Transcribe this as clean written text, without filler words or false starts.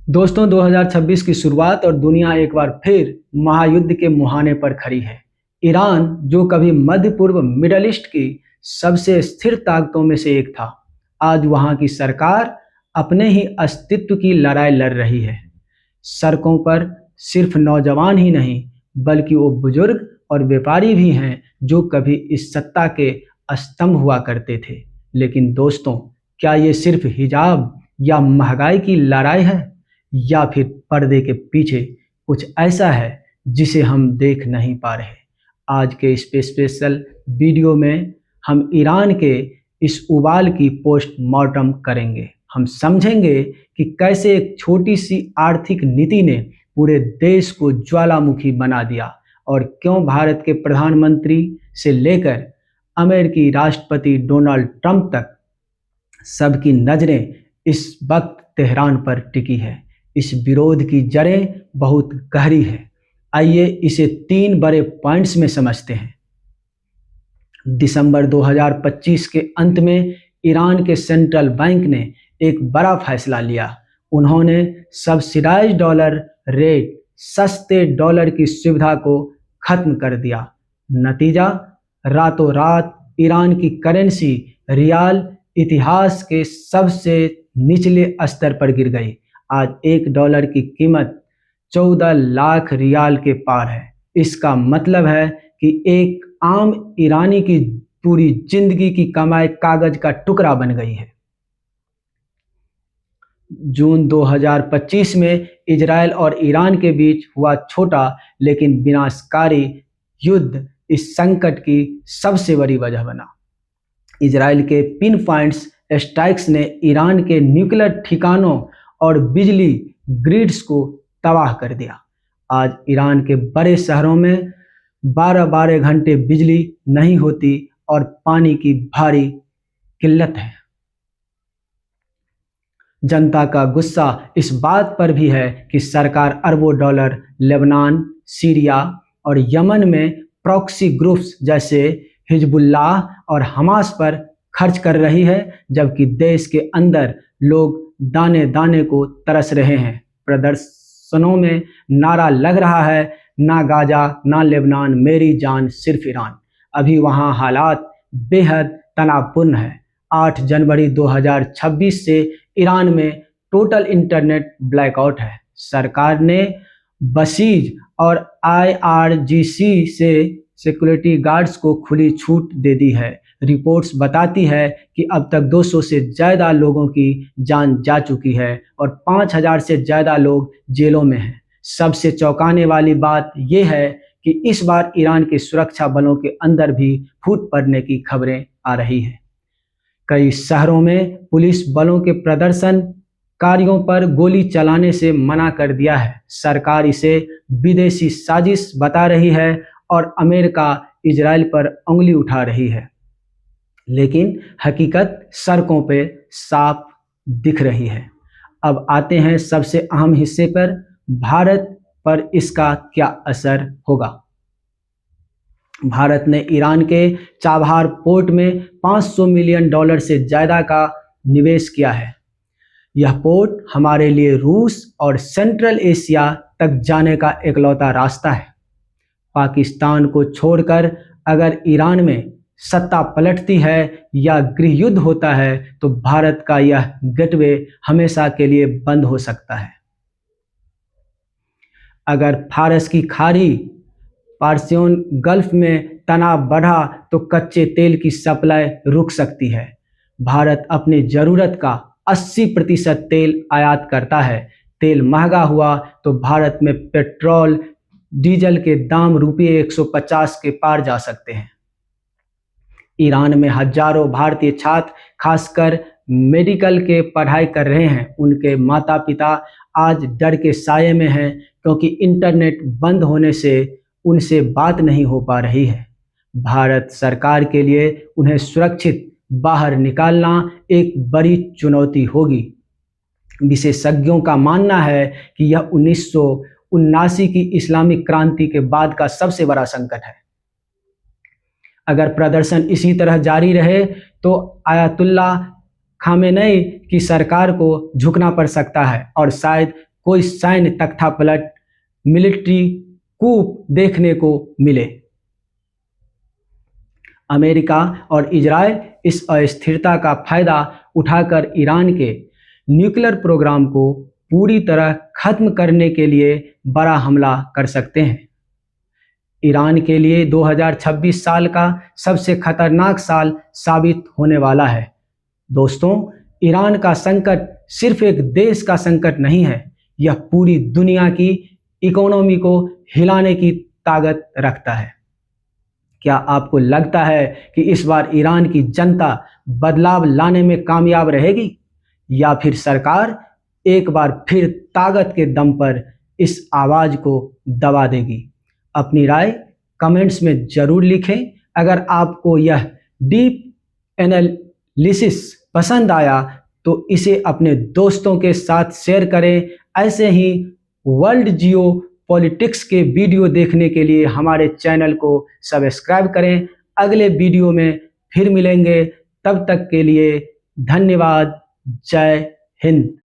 दोस्तों 2026 की शुरुआत और दुनिया एक बार फिर महायुद्ध के मुहाने पर खड़ी है। ईरान जो कभी मध्य पूर्व मिडल ईस्ट की सबसे स्थिर ताकतों में से एक था, आज वहां की सरकार अपने ही अस्तित्व की लड़ाई लड़ रही है। सड़कों पर सिर्फ नौजवान ही नहीं, बल्कि वो बुजुर्ग और व्यापारी भी हैं जो कभी इस सत्ता के स्तंभ हुआ करते थे। लेकिन दोस्तों, क्या ये सिर्फ हिजाब या महंगाई की लड़ाई है, या फिर पर्दे के पीछे कुछ ऐसा है जिसे हम देख नहीं पा रहे? आज के इस स्पेशल वीडियो में हम ईरान के इस उबाल की पोस्टमार्टम करेंगे। हम समझेंगे कि कैसे एक छोटी सी आर्थिक नीति ने पूरे देश को ज्वालामुखी बना दिया, और क्यों भारत के प्रधानमंत्री से लेकर अमेरिकी राष्ट्रपति डोनाल्ड ट्रंप तक सबकी नज़रें इस वक्त तेहरान पर टिकी है। इस विरोध की जड़ें बहुत गहरी है। आइए इसे 3 बड़े पॉइंट्स में समझते हैं। दिसंबर 2025 के अंत में ईरान के सेंट्रल बैंक ने एक बड़ा फैसला लिया। उन्होंने सब्सिडाइज्ड डॉलर रेट, सस्ते डॉलर की सुविधा को खत्म कर दिया। नतीजा, रातों रात ईरान की करेंसी रियाल इतिहास के सबसे निचले स्तर पर गिर गई। आज $1 की कीमत 14 लाख रियाल के पार है। इसका मतलब है कि एक आम ईरानी की पूरी जिंदगी की कमाई कागज का टुकड़ा बन गई है। जून 2025 में इजराइल और ईरान के बीच हुआ छोटा लेकिन विनाशकारी युद्ध इस संकट की सबसे बड़ी वजह बना। इजराइल के पिन पॉइंट्स स्ट्राइक्स ने ईरान के न्यूक्लियर ठिकानों और बिजली ग्रिड्स को तबाह कर दिया। आज ईरान के बड़े शहरों में 12-12 घंटे बिजली नहीं होती और पानी की भारी किल्लत है। जनता का गुस्सा इस बात पर भी है कि सरकार अरबों डॉलर लेबनान, सीरिया और यमन में प्रॉक्सी ग्रुप्स जैसे हिजबुल्लाह और हमास पर खर्च कर रही है, जबकि देश के अंदर लोग दाने दाने को तरस रहे हैं। प्रदर्शनों में नारा लग रहा है, ना गाजा ना लेबनान, मेरी जान सिर्फ ईरान। अभी वहां हालात बेहद तनावपूर्ण है। 8 जनवरी 2026 से ईरान में टोटल इंटरनेट ब्लैकआउट है। सरकार ने बसीज और IRGC से सिक्योरिटी गार्ड्स को खुली छूट दे दी है। रिपोर्ट्स बताती है कि अब तक 200 से ज़्यादा लोगों की जान जा चुकी है और 5000 से ज़्यादा लोग जेलों में हैं। सबसे चौंकाने वाली बात यह है कि इस बार ईरान के सुरक्षा बलों के अंदर भी फूट पड़ने की खबरें आ रही हैं। कई शहरों में पुलिस बलों के प्रदर्शनकारियों पर गोली चलाने से मना कर दिया है। सरकार इसे विदेशी साजिश बता रही है और अमेरिका इजराइल पर उंगली उठा रही है, लेकिन हकीकत सड़कों पे साफ दिख रही है। अब आते हैं सबसे अहम हिस्से पर, भारत पर इसका क्या असर होगा। भारत ने ईरान के चाबहार पोर्ट में $500 मिलियन से ज़्यादा का निवेश किया है। यह पोर्ट हमारे लिए रूस और सेंट्रल एशिया तक जाने का इकलौता रास्ता है। पाकिस्तान को छोड़कर अगर ईरान में सत्ता पलटती है या गृह युद्ध होता है, तो भारत का यह गेटवे हमेशा के लिए बंद हो सकता है। अगर फारस की खाड़ी, पर्शियन गल्फ में तनाव बढ़ा तो कच्चे तेल की सप्लाई रुक सकती है। भारत अपनी ज़रूरत का 80% तेल आयात करता है। तेल महंगा हुआ तो भारत में पेट्रोल डीजल के दाम ₹150 के पार जा सकते हैं। ईरान में हजारों भारतीय छात्र खासकर मेडिकल के पढ़ाई कर रहे हैं। उनके माता पिता आज डर के साये में हैं, क्योंकि इंटरनेट बंद होने से उनसे बात नहीं हो पा रही है। भारत सरकार के लिए उन्हें सुरक्षित बाहर निकालना एक बड़ी चुनौती होगी। विशेषज्ञों का मानना है कि यह 1979 की इस्लामिक क्रांति के बाद का सबसे बड़ा संकट है। अगर प्रदर्शन इसी तरह जारी रहे तो आयतुल्लाह खामेनेई की सरकार को झुकना पड़ सकता है और शायद कोई सैन्य तख्तापलट, मिलिट्री कूप देखने को मिले। अमेरिका और इजराइल इस अस्थिरता का फायदा उठाकर ईरान के न्यूक्लियर प्रोग्राम को पूरी तरह खत्म करने के लिए बड़ा हमला कर सकते हैं। ईरान के लिए 2026 साल का सबसे खतरनाक साल साबित होने वाला है। दोस्तों, ईरान का संकट सिर्फ एक देश का संकट नहीं है, यह पूरी दुनिया की इकोनॉमी को हिलाने की ताकत रखता है। क्या आपको लगता है कि इस बार ईरान की जनता बदलाव लाने में कामयाब रहेगी, या फिर सरकार एक बार फिर ताकत के दम पर इस आवाज को दबा देगी? अपनी राय कमेंट्स में जरूर लिखें। अगर आपको यह डीप एनालिसिस पसंद आया तो इसे अपने दोस्तों के साथ शेयर करें। ऐसे ही वर्ल्ड जियो पॉलिटिक्स के वीडियो देखने के लिए हमारे चैनल को सब्सक्राइब करें। अगले वीडियो में फिर मिलेंगे, तब तक के लिए धन्यवाद। जय हिंद।